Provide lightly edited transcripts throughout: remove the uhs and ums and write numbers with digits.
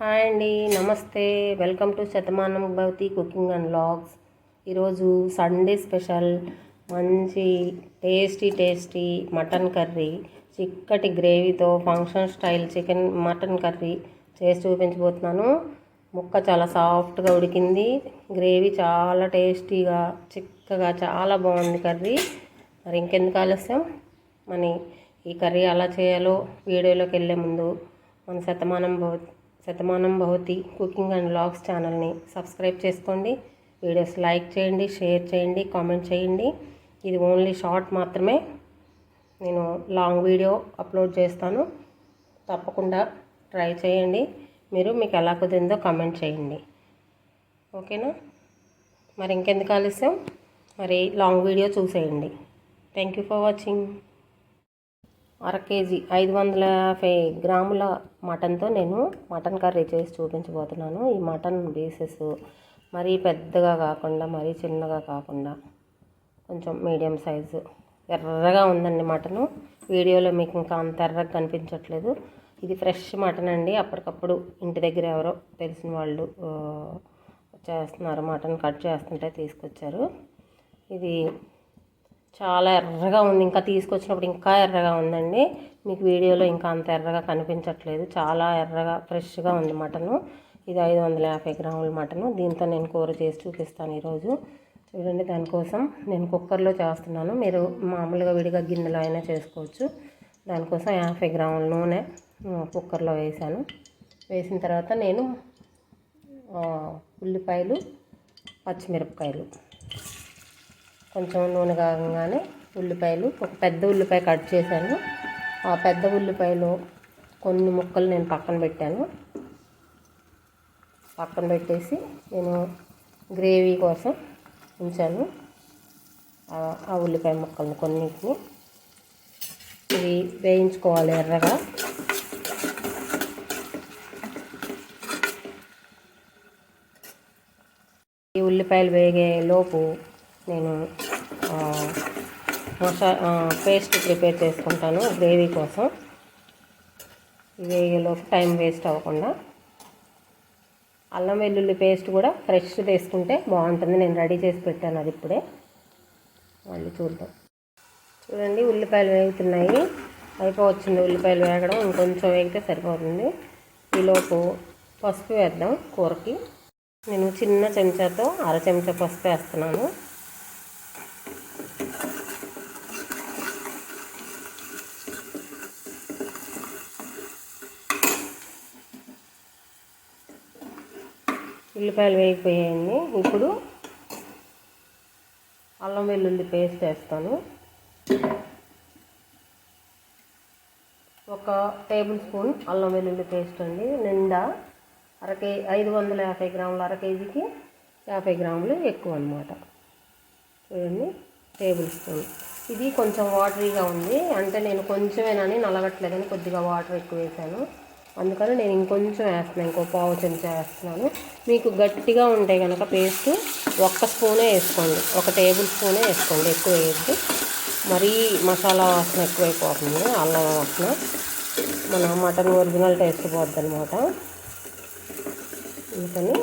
Hi అండి, నమస్తే. Welcome to Shatamanam Bhavati cooking and vlogs. ఈరోజు సండే స్పెషల్ మంచి టేస్టీ మటన్ కర్రీ, చిక్కటి గ్రేవీతో function style chicken mutton curry చేసి చూపించబోతున్నాను. ముక్క చాలా సాఫ్ట్గా ఉడికింది, గ్రేవీ చాలా టేస్టీగా చిక్కగా చాలా బాగుంది కర్రీ. మరి ఇంకెందుకు ఆలస్యం, మన ఈ కర్రీ ఎలా చేయాలో వీడియోలోకి వెళ్ళే ముందు మన Shatamanam Bhavati cooking and vlogs ఛానల్ని సబ్స్క్రైబ్ చేసుకోండి. వీడియోస్ లైక్ చేయండి, షేర్ చేయండి, కామెంట్ చేయండి. ఇది ఓన్లీ షార్ట్ మాత్రమే, నేను లాంగ్ వీడియో అప్లోడ్ చేస్తాను. తప్పకుండా ట్రై చేయండి. మీకు ఎలా కుదిరిందో కామెంట్ చేయండి, ఓకేనా? మరి ఇంకెందుకు ఆలస్యం, మరి లాంగ్ వీడియో చూసేయండి. Thank you for watching. అర కేజీ 550 గ్రాముల మటన్తో నేను మటన్ కర్రీ చేసి చూపించబోతున్నాను. ఈ మటన్ పీసెస్ మరీ పెద్దగా కాకుండా మరీ చిన్నగా కాకుండా కొంచెం మీడియం సైజు ఎర్రగా ఉందండి మటను. వీడియోలో మీకు ఇంకా అంత ఎర్రగా కనిపించట్లేదు. ఇది ఫ్రెష్ మటన్ అండి, అప్పటికప్పుడు ఇంటి దగ్గర ఎవరో తెలిసిన వాళ్ళు చేస్తున్నారు, మటన్ కట్ చేస్తుంటే తీసుకొచ్చారు. ఇది చాలా ఎర్రగా ఉంది, ఇంకా తీసుకొచ్చినప్పుడు ఇంకా ఎర్రగా ఉందండి. మీకు వీడియోలో ఇంకా అంత ఎర్రగా కనిపించట్లేదు, చాలా ఎర్రగా ఫ్రెష్గా ఉంది మటను. ఇది 550 గ్రాముల మటను. దీంతో నేను కూర చేసి చూపిస్తాను ఈరోజు. చూడండి, దానికోసం నేను కుక్కర్లో చేస్తున్నాను. మీరు మామూలుగా విడిగా గిన్నెలో అయినా చేసుకోవచ్చు. దానికోసం 50 గ్రాముల నూనె కుక్కర్లో వేసాను. వేసిన తర్వాత నేను ఉల్లిపాయలు, పచ్చిమిరపకాయలు, కొంచెం నూనె కాగంగానే ఉల్లిపాయలు, ఒక పెద్ద ఉల్లిపాయ కట్ చేశాను. ఆ పెద్ద ఉల్లిపాయలో కొన్ని ముక్కలు నేను పక్కన పెట్టేసి నేను గ్రేవీ కోసం ఉంచాను. ఆ ఉల్లిపాయ ముక్కల్ని కొన్నిటిని ఇవి వేయించుకోవాలి ఎర్రగా. ఈ ఉల్లిపాయలు వేగే లోపు నేను పేస్ట్ ప్రిపేర్ చేసుకుంటాను గ్రేవీ కోసం. వేగేలోపు టైం వేస్ట్ అవ్వకుండా అల్లం వెల్లుల్లి పేస్ట్ కూడా ఫ్రెష్ తీసుకుంటే బాగుంటుంది. నేను రెడీ చేసి పెట్టాను, అది ఇప్పుడే మళ్ళీ చూద్దాం. చూడండి, ఉల్లిపాయలు వేగుతున్నాయి, అయిపోవచ్చింది ఉల్లిపాయలు వేగడం. ఇంకొంచెం వేగితే సరిపోతుంది. ఈలోపు పసుపు వేద్దాం కూరకి. నేను చిన్న చెంచాతో అర చెంచా పసుపు వేస్తున్నాను. ఉల్లిపాయలు వేగిపోయాయండి. ఇప్పుడు అల్లం వెల్లుల్లి పేస్ట్ వేస్తాను. 1 టేబుల్ స్పూన్ అల్లం వెల్లుల్లి పేస్ట్ అండి. నిండా 550 గ్రాములు, అర కేజీకి 50 గ్రాములు ఎక్కువ అన్నమాట. చూడండి, టేబుల్ స్పూన్. ఇది కొంచెం వాటరీగా ఉంది, అంటే నేను కొంచెమేనని నలగట్లేదని కొద్దిగా వాటర్ ఎక్కువ వేసాను. అందుకని నేను ఇంకొంచెం వేస్తున్నాను, ఇంకో పావు చెంచా వేస్తున్నాను. మీకు గట్టిగా ఉంటే కనుక పేస్ట్ 1 స్పూనే వేసుకోండి, 1 టేబుల్ స్పూనే వేసుకోండి, ఎక్కువ వేయద్దు. మరీ మసాలా వాసన ఎక్కువైపోతుంది, అల్లం వాసన. మన మటన్ ఒరిజినల్ టేస్ట్ పోద్ది అనమాట. అందుకని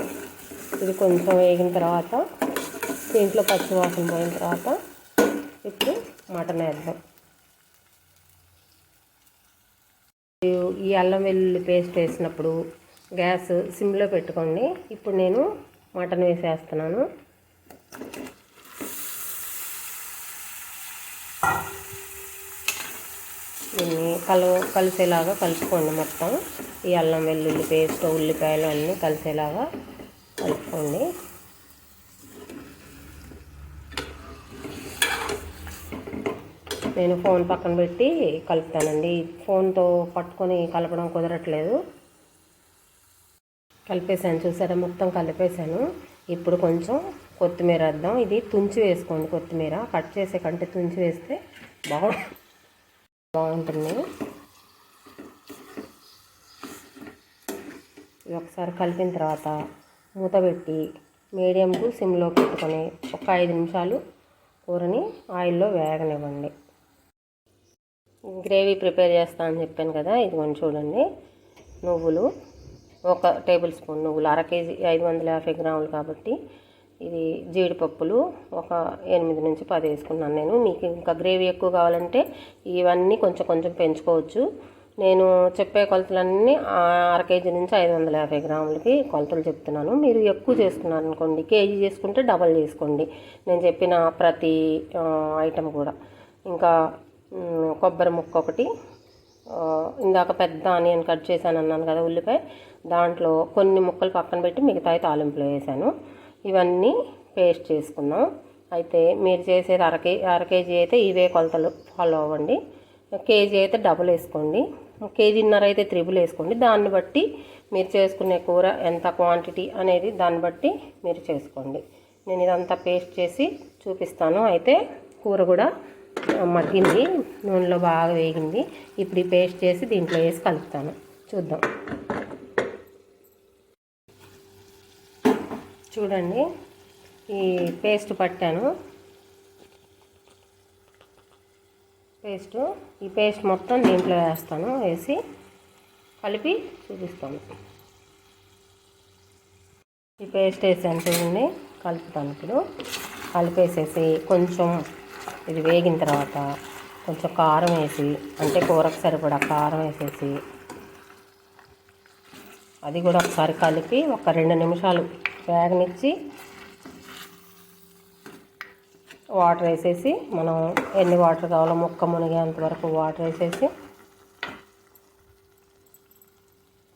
ఇది కొంచెం వేగిన తర్వాత, దీంట్లో పచ్చి వాసన పోయిన తర్వాత ఇప్పుడు మటన్ వేద్దాం. ఈ అల్లం వెల్లుల్లి పేస్ట్ వేసినప్పుడు గ్యాస్ సిమ్లో పెట్టుకోండి. ఇప్పుడు నేను మటన్ వేసేస్తున్నాను. దీన్ని కలిసేలాగా కలుపుకోండి. మొత్తం ఈ అల్లం వెల్లుల్లి పేస్ట్, ఉల్లిపాయలు అన్నీ కలిసేలాగా కలుపుకోండి. నేను ఫోన్ పక్కన పెట్టి కలుపుతానండి, ఫోన్తో పట్టుకొని కలపడం కుదరట్లేదు. కలిపేసాను, చూసారా, మొత్తం కలిపేసాను. ఇప్పుడు కొంచెం కొత్తిమీర వేద్దాం. ఇది తుంచి వేసుకోండి, కొత్తిమీర కట్ చేసే కంటే తుంచి వేస్తే బాగుంటుంది. ఇది ఒకసారి కలిపిన తర్వాత మూత పెట్టి మీడియం టు సిమ్లో పెట్టుకొని ఒక 5 నిమిషాలు కూరని ఆయిల్లో వేగనివ్వండి. గ్రేవీ ప్రిపేర్ చేస్తా అని చెప్పాను కదా, ఇదిగోండి చూడండి. నువ్వులు ఒక టేబుల్ స్పూన్ నువ్వులు, 1/2 కేజీ 550 గ్రాములు కాబట్టి ఇది జీడిపప్పులు ఒక 8 నుంచి 10 వేసుకున్నాను నేను. మీకు ఇంకా గ్రేవీ ఎక్కువ కావాలంటే ఇవన్నీ కొంచెం కొంచెం పెంచుకోవచ్చు. నేను చెప్పే కొలతలన్నీ 1/2 కేజీ నుంచి 550 గ్రాములకి కొలతలు చెప్తున్నాను. మీరు ఎక్కువ చేసుకున్నారు అనుకోండి, కేజీ చేసుకుంటే డబల్ చేసుకోండి నేను చెప్పిన ప్రతి ఐటెం కూడా. ఇంకా కొబ్బరి ముక్క ఒకటి, ఇందాక పెద్ద ఆనియన్ కట్ చేశాను అన్నాను కదా, ఉల్లిపాయ, దాంట్లో కొన్ని ముక్కలు పక్కన పెట్టి మిగతాయి తాలింపులో వేసాను. ఇవన్నీ పేస్ట్ చేసుకుందాం. అయితే మీరు చేసేది అర కేజీ అయితే ఇవే కొలతలు ఫాలో అవ్వండి. కేజీ అయితే డబుల్ వేసుకోండి, కేజీన్నర అయితే త్రిబుల్ వేసుకోండి. దాన్ని బట్టి మీరు చేసుకునే కూర ఎంత క్వాంటిటీ అనేది దాన్ని బట్టి మీరు చేసుకోండి. నేను ఇదంతా పేస్ట్ చేసి చూపిస్తాను. అయితే కూర కూడా మగ్గింది, నూనెలో బాగా వేగింది. ఇప్పుడు ఈ పేస్ట్ చేసి దీంట్లో వేసి కలుపుతాను, చూద్దాం. చూడండి, ఈ పేస్ట్ పట్టాను. ఈ పేస్ట్ మొత్తం దీంట్లో వేస్తాను, వేసి కలిపి చూపిస్తాను. ఈ పేస్ట్ వేసాను చూడండి, కలుపుతాను. ఇప్పుడు కలిపేసేసి కొంచెం ఇది వేగిన తర్వాత కొంచెం కారం వేసి, అంటే కూరకు సరిపడా కారం వేసేసి అది కూడా ఒకసారి కలిపి ఒక 2 నిమిషాలు వేగనిచ్చి వాటర్ వేసేసి, మనం ఎన్ని వాటర్ కావాలో ముక్క మునిగేంత వరకు వాటర్ వేసేసి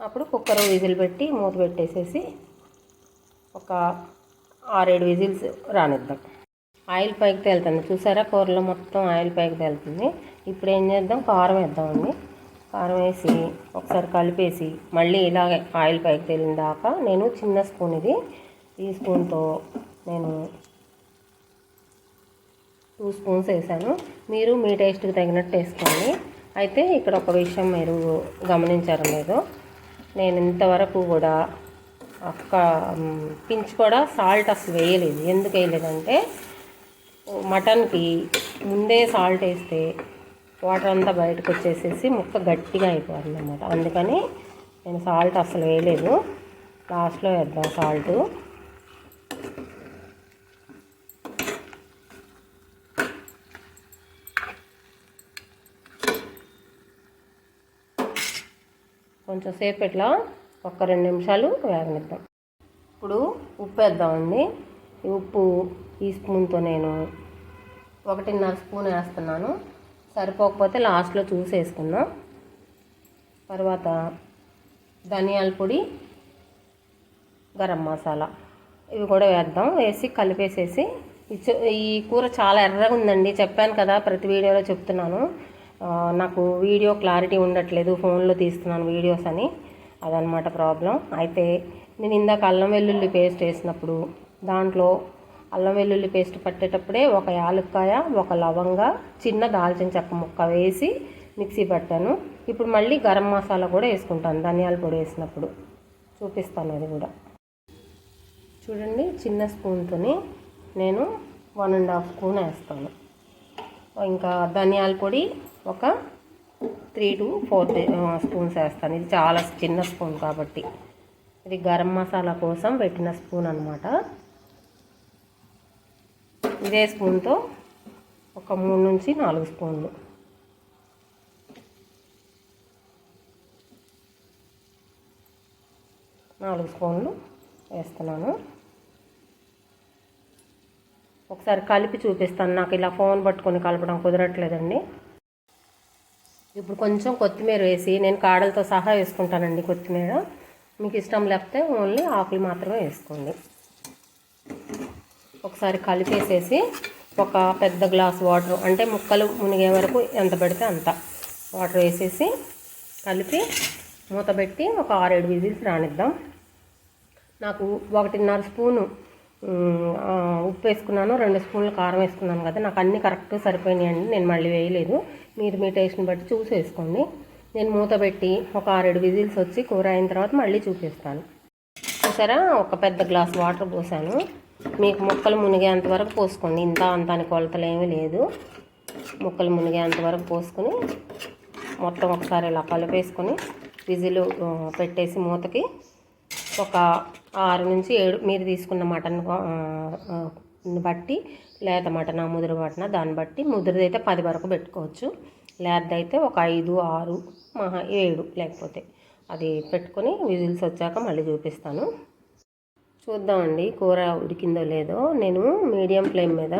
అప్పుడు కుక్కర్ విజిల్ పెట్టి మూత పెట్టేసేసి ఒక 6-7 విజిల్స్ రానిద్దాం. ఆయిల్ పైకి తేలుతుంది చూసారా, కూరలో మొత్తం ఆయిల్ పైకి తేలుతుంది. ఇప్పుడు ఏం చేద్దాం, కారం వేద్దామండి. కారం వేసి ఒకసారి కలిపేసి మళ్ళీ ఇలాగే ఆయిల్ పైకి తేలిన దాకా నేను చిన్న స్పూన్, ఇది ఈ స్పూన్తో నేను 2 స్పూన్స్ వేసాను. మీరు మీ టేస్ట్కి తగినట్టు వేసుకోండి. అయితే ఇక్కడ ఒక విషయం మీరు గమనించారో లేదో, నేను ఇంతవరకు కూడా పించ్ కూడా సాల్ట్ అసలు వేయలేదు. ఎందుకు వేయలేదంటే మటన్కి ముందే సాల్ట్ వేస్తే వాటర్ అంతా బయటకు వచ్చేసేసి ముక్క గట్టిగా అయిపోతుంది అన్నమాట. అందుకని నేను సాల్ట్ అసలు వేయలేదు. లాస్ట్లో వేద్దాం సాల్ట్. కొంచెం సేపు ఇట్లా ఒక 2 నిమిషాలు వేగనిద్దాం. ఇప్పుడు ఉప్పు వేద్దామండి. ఈ ఉప్పు ఈ స్పూన్తో నేను 1.5 స్పూన్ వేస్తున్నాను. సరిపోకపోతే లాస్ట్లో చూసి వేసుకుందాం. తర్వాత ధనియాల పొడి, గరం మసాలా ఇవి కూడా వేద్దాం. వేసి కలిపేసేసి, ఈ కూర చాలా ఎర్రగా ఉందండి, చెప్పాను కదా, ప్రతి వీడియోలో చెప్తున్నాను. నాకు వీడియో క్లారిటీ ఉండట్లేదు, ఫోన్లో తీస్తున్నాను వీడియోస్ అని, అదనమాట ప్రాబ్లం. అయితే నేను ఇందాక అల్లం వెల్లుల్లి పేస్ట్ వేసినప్పుడు దాంట్లో అల్లం వెల్లుల్లి పేస్ట్ పట్టేటప్పుడే ఒక యాలక్కాయ, ఒక లవంగ, చిన్న దాల్చిన చెక్క ముక్క వేసి మిక్సీ పట్టాను. ఇప్పుడు మళ్ళీ గరం మసాలా కూడా వేసుకుంటాను ధనియాల పొడి వేసినప్పుడు, చూపిస్తాను అది కూడా. చూడండి, చిన్న స్పూన్తో నేను 1.5 స్పూన్ వేస్తాను. ఇంకా ధనియాల పొడి ఒక 3 to 4 స్పూన్స్ వేస్తాను. ఇది చాలా చిన్న స్పూన్ కాబట్టి. ఇది గరం మసాలా కోసం పెట్టిన స్పూన్ అన్నమాట. ఇదే స్పూన్తో ఒక 3 నుంచి 4 స్పూన్లు, వేస్తున్నాను. ఒకసారి కలిపి చూపిస్తాను, నాకు ఇలా ఫోన్ పట్టుకొని కలపడం కుదరట్లేదండి. ఇప్పుడు కొంచెం కొత్తిమీర వేసి, నేను కాడలతో సహా వేసుకుంటానండి కొత్తిమీర. మీకు ఇష్టం లేకపోతే ఓన్లీ ఆకులు మాత్రమే వేసుకోండి. ఒకసారి కలిపేసేసి ఒక పెద్ద గ్లాస్ వాటర్, అంటే ముక్కలు మునిగే వరకు ఎంత పెడితే అంత వాటర్ వేసేసి కలిపి మూత పెట్టి ఒక 6-7 విజిల్స్ రానిద్దాం. నాకు 1.5 స్పూను ఉప్పు వేసుకున్నాను, 2 స్పూన్లు కారం వేసుకున్నాను కదా, నాకు అన్నీ కరెక్ట్ సరిపోయినాయండి. నేను మళ్ళీ వేయలేదు, మీరు మీ టేస్ట్ని బట్టి చూసి వేసుకోండి. నేను మూత పెట్టి ఒక 6-7 విజిల్స్ వచ్చి కూర అయిన తర్వాత మళ్ళీ చూపిస్తాను. చూసారా, ఒక పెద్ద గ్లాస్ వాటర్ పోసాను. మీకు ముక్కలు మునిగేంత వరకు పోసుకోండి, ఇంత అంత అని కొలతలు ఏమీ లేదు. ముక్కలు మునిగేంత వరకు పోసుకొని మొత్తం ఒకసారి ఇలా కలిపేసుకొని విజిల్ పెట్టేసి మూతకి ఒక 6 నుంచి 7 మీరు తీసుకున్న మటన్ బట్టి, లేత మటనా ముదురు మటనా దాన్ని బట్టి, ముదురుదైతే 10 వరకు పెట్టుకోవచ్చు, లేతదైతే ఒక 5, 6 మహా 7 లేకపోతే అది పెట్టుకొని విజిల్స్ వచ్చాక మళ్ళీ చూపిస్తాను. చూద్దామండి కూర ఉడికిందో లేదో. నేను మీడియం ఫ్లేమ్ మీద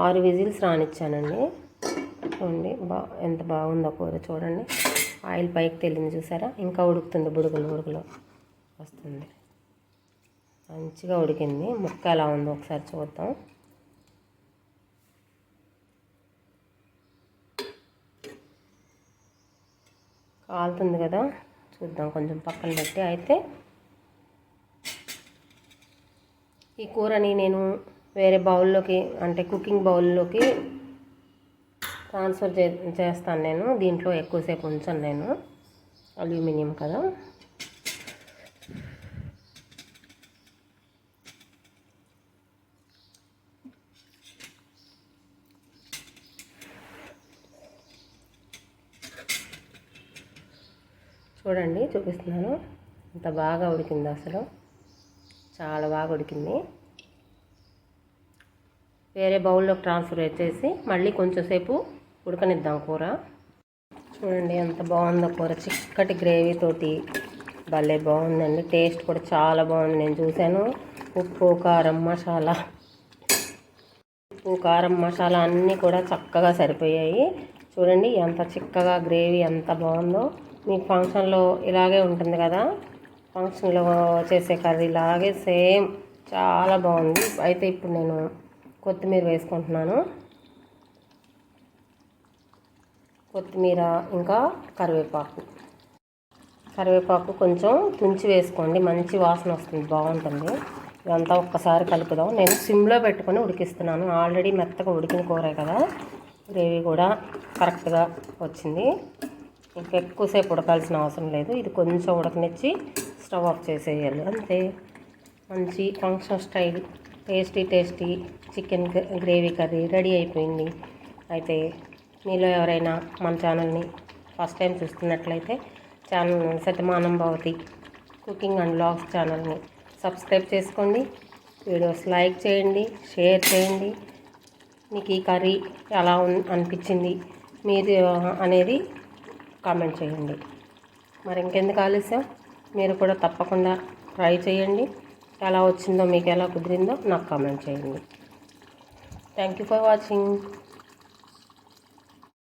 6 విజిల్స్ రానిచ్చానండి. చూడండి ఎంత బాగుందో కూర చూడండి. ఆయిల్ పైకి తేలింది చూసారా, ఇంకా ఉడుకుతుంది, బుడుగులు వస్తుంది. మంచిగా ఉడికింది. ముక్క ఎలా ఉందో ఒకసారి చూద్దాం. కాలుతుంది కదా, చూద్దాం కొంచెం పక్కన పెట్టి. అయితే ఈ కూరని నేను వేరే బౌల్లోకి, అంటే కుకింగ్ బౌల్లోకి ట్రాన్స్ఫర్ చేస్తాను. నేను దీంట్లో ఎక్కువసేపు ఉంచాను, నేను అల్యూమినియం కదా. చూడండి చూపిస్తున్నాను, ఇంత బాగా ఉడికింది, అసలు చాలా బాగా ఉడికింది. వేరే బౌల్లోకి ట్రాన్స్ఫర్ చేసి మళ్ళీ కొంచెంసేపు ఉడకనిద్దాం కూర. చూడండి ఎంత బాగుందో కూర, చిక్కటి గ్రేవీతోటి భలే బాగుందండి. టేస్ట్ కూడా చాలా బాగుంది. నేను చూశాను, ఉప్పు కారం మసాలా అన్నీ కూడా చక్కగా సరిపోయాయి. చూడండి ఎంత చిక్కగా గ్రేవీ ఎంత బాగుందో. మీ ఫంక్షన్లో ఇలాగే ఉంటుంది కదా, ఫంక్షన్లో చేసే కర్రీ లాగే సేమ్, చాలా బాగుంది. అయితే ఇప్పుడు నేను కొత్తిమీర వేసుకుంటున్నాను. కొత్తిమీర ఇంకా కరివేపాకు కొంచెం తుంచి వేసుకోండి, మంచి వాసన వస్తుంది, బాగుంటుంది. ఇదంతా ఒక్కసారి కలుపుదాం. నేను సిమ్లో పెట్టుకొని ఉడికిస్తున్నాను. ఆల్రెడీ మెత్తగా ఉడికిన కూరే కదా, గ్రేవీ కూడా కరెక్ట్గా వచ్చింది. ఇంకా ఎక్కువసేపు ఉడకాల్సిన అవసరం లేదు. ఇది కొంచెం ఉడకనిచ్చి స్టవ్ ఆఫ్ చేసేయాలి, అంతే. మంచి function style tasty chicken gravy curry ready అయిపోయింది. అయితే మీలో ఎవరైనా మన ఛానల్ని ఫస్ట్ టైం చూస్తున్నట్లయితే Shatamanam Bhavati cooking and vlogs ఛానల్ని సబ్స్క్రైబ్ చేసుకోండి. వీడియోస్ లైక్ చేయండి, షేర్ చేయండి. మీకు ఈ కర్రీ ఎలా అనిపించింది మీరు అనేది కామెంట్ చేయండి. మరి ఇంకెందుకు ఆలస్యం, మీరు కూడా తప్పకుండా ట్రై చేయండి. ఎలా వచ్చిందో, మీకు ఎలా కుదిరిందో నాకు కామెంట్ చేయండి. Thank you for watching.